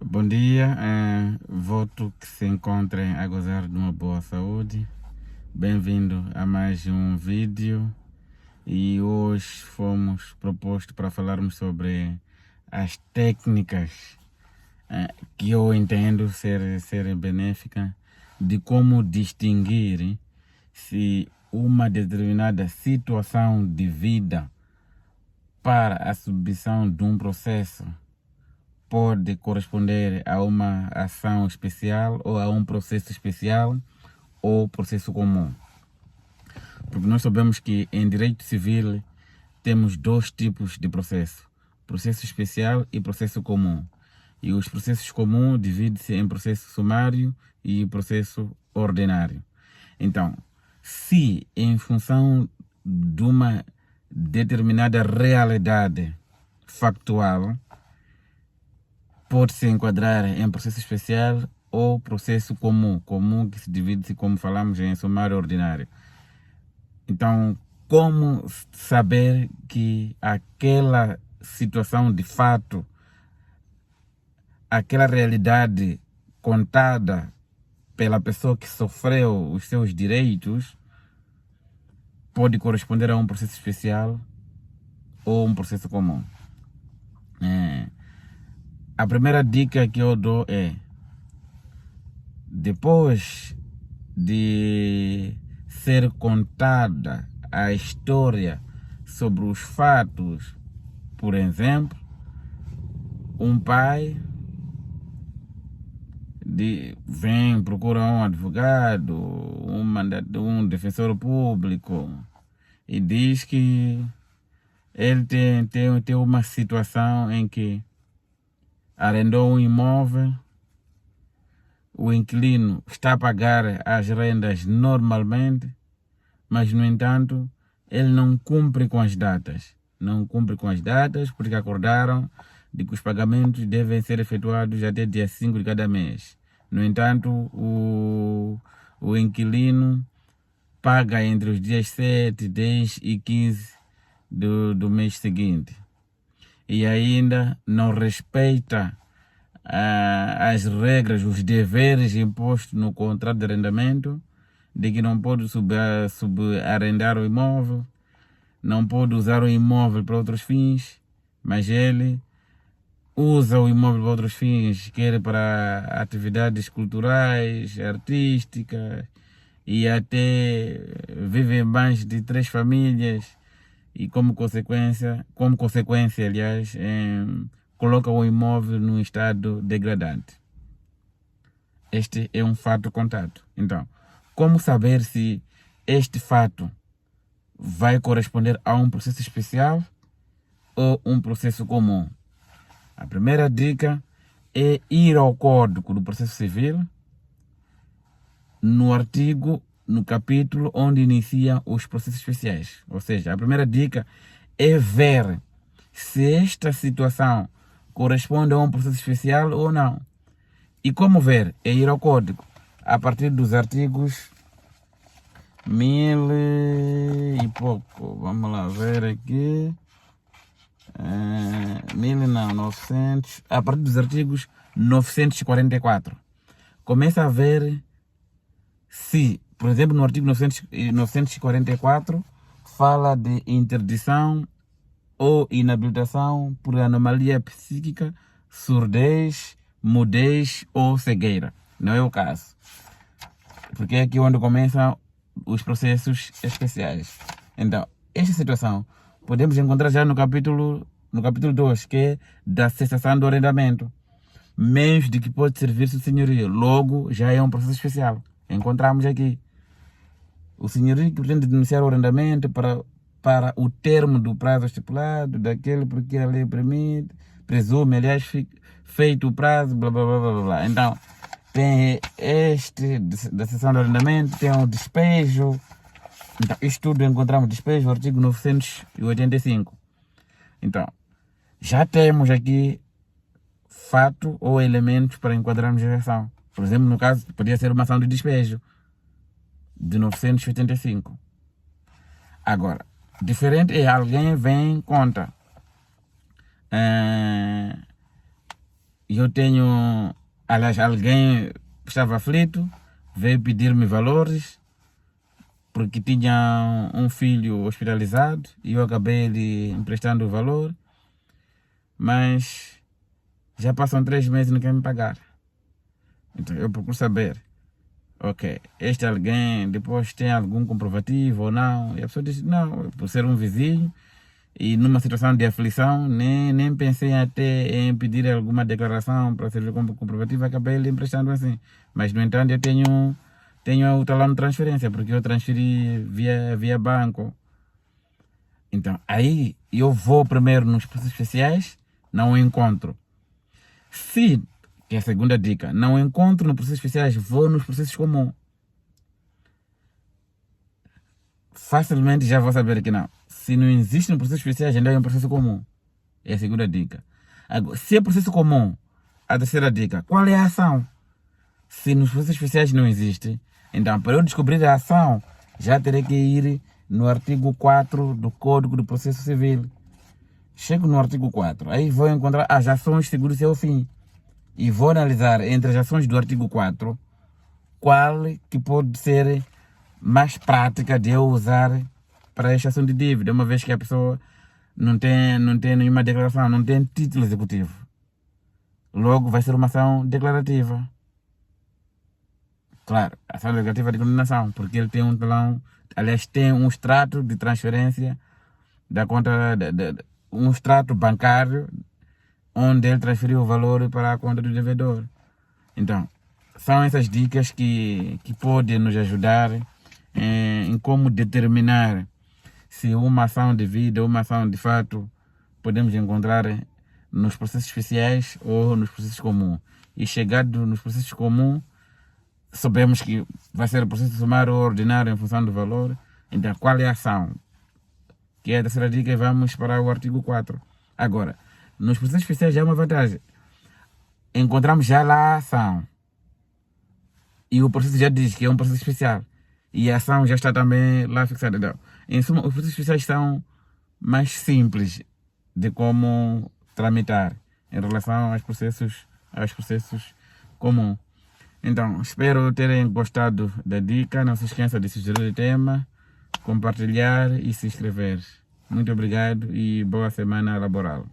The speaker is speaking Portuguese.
Bom dia, voto que se encontrem a gozar de uma boa saúde. Bem-vindo a mais um vídeo e hoje fomos propostos para falarmos sobre as técnicas que eu entendo serem benéficas de como distinguir se uma determinada situação de vida para a submissão de um processo pode corresponder a uma ação especial ou a um processo especial ou processo comum. Porque nós sabemos que em direito civil temos dois tipos de processo: processo especial e processo comum. E os processos comuns dividem-se em processo sumário e processo ordinário. Então, se em função de uma determinada realidade factual pode se enquadrar em processo especial ou processo comum, que se divide, como falamos, em sumário ordinário. Então, como saber que aquela situação de fato, aquela realidade contada pela pessoa que sofreu os seus direitos pode corresponder a um processo especial ou um processo comum? A primeira dica que eu dou é: depois de ser contada a história sobre os fatos, por exemplo, um pai vem, procura um advogado, um defensor público e diz que ele tem uma situação em que arrendou um imóvel, o inquilino está a pagar as rendas normalmente, mas, no entanto, ele não cumpre com as datas. Não cumpre com as datas porque acordaram de que os pagamentos devem ser efetuados até dia 5 de cada mês. No entanto, o inquilino paga entre os dias 7, 10 e 15 do mês seguinte. E ainda não respeita as regras, os deveres impostos no contrato de arrendamento, de que não pode subarrendar o imóvel, não pode usar o imóvel para outros fins, mas ele usa o imóvel para outros fins, quer para atividades culturais, artísticas, e até vive em mais de 3 famílias, e como consequência, aliás, coloca o imóvel num estado degradante. Este é um fato contado. Então, como saber se este fato vai corresponder a um processo especial ou um processo comum? A primeira dica é ir ao Código do Processo Civil, no capítulo onde iniciam os processos especiais. Ou seja, a primeira dica é ver se esta situação corresponde a um processo especial ou não. E como ver? É ir ao código a partir dos artigos 1000 e pouco. Vamos lá ver aqui. 900. A partir dos artigos 944. Começa a ver se, por exemplo, no artigo 944 fala de interdição ou inabilitação por anomalia psíquica, surdez, mudez ou cegueira. Não é o caso, porque é aqui onde começam os processos especiais. Então, esta situação podemos encontrar já no capítulo 2, que é da cessação do arrendamento. Meios de que pode servir-se o senhorio. Logo, já é um processo especial. Encontramos aqui o senhorio que pretende denunciar o arrendamento para o termo do prazo estipulado, daquele porque a lei permite, presume, aliás, feito o prazo, blá blá blá blá blá. Então, tem da seção de arrendamento, tem o despejo. Então, isto tudo encontramos despejo, artigo 985. Então, já temos aqui fato ou elementos para enquadrarmos a ação. Por exemplo, no caso, podia ser uma ação de despejo de 985. Agora, diferente é alguém vem conta eu tenho, aliás, alguém estava aflito, veio pedir-me valores, porque tinha um filho hospitalizado e eu acabei lhe emprestando o valor, mas já passam 3 meses e não quer me pagar. Então eu procuro saber, ok, este alguém depois tem algum comprovativo ou não? E a pessoa diz, não, por ser um vizinho e numa situação de aflição, nem pensei até em pedir alguma declaração para servir como comprovativo, acabei lhe emprestando assim. Mas, no entanto, eu tenho o talão de transferência, porque eu transferi via banco. Então, aí eu vou primeiro nos processos especiais, não o encontro. Se, que é a segunda dica, não encontro nos processos especiais, vou nos processos comuns. Facilmente já vou saber que não. Se não existe no processo especiais, ainda é um processo comum. É a segunda dica. Agora, se é processo comum, a terceira dica, qual é a ação? Se nos processos especiais não existe, então para eu descobrir a ação, já terei que ir no artigo 4 do Código do Processo Civil. Chego no artigo 4, aí vou encontrar as ações seguras ao fim. E vou analisar entre as ações do artigo 4, qual que pode ser mais prática de eu usar para esta ação de dívida, uma vez que a pessoa não tem nenhuma declaração, não tem título executivo. Logo vai ser uma ação declarativa. Claro, ação declarativa de condenação, porque ele tem um talão, aliás, tem um extrato de transferência da conta, um extrato bancário, onde ele transferiu o valor para a conta do devedor. Então, são essas dicas que podem nos ajudar em como determinar se uma ação de vida ou uma ação de fato podemos encontrar nos processos especiais ou nos processos comuns. E chegado nos processos comuns, sabemos que vai ser o processo sumário ou ordinário em função do valor. Então, qual é a ação? Que é a terceira dica, e vamos para o artigo 4. Agora, nos processos especiais já é uma vantagem. Encontramos já lá a ação. E o processo já diz que é um processo especial. E a ação já está também lá fixada. Então, em suma, os processos especiais são mais simples de como tramitar em relação aos processos comuns. Então, espero terem gostado da dica. Não se esqueça de sugerir o tema, compartilhar e se inscrever. Muito obrigado e boa semana laboral.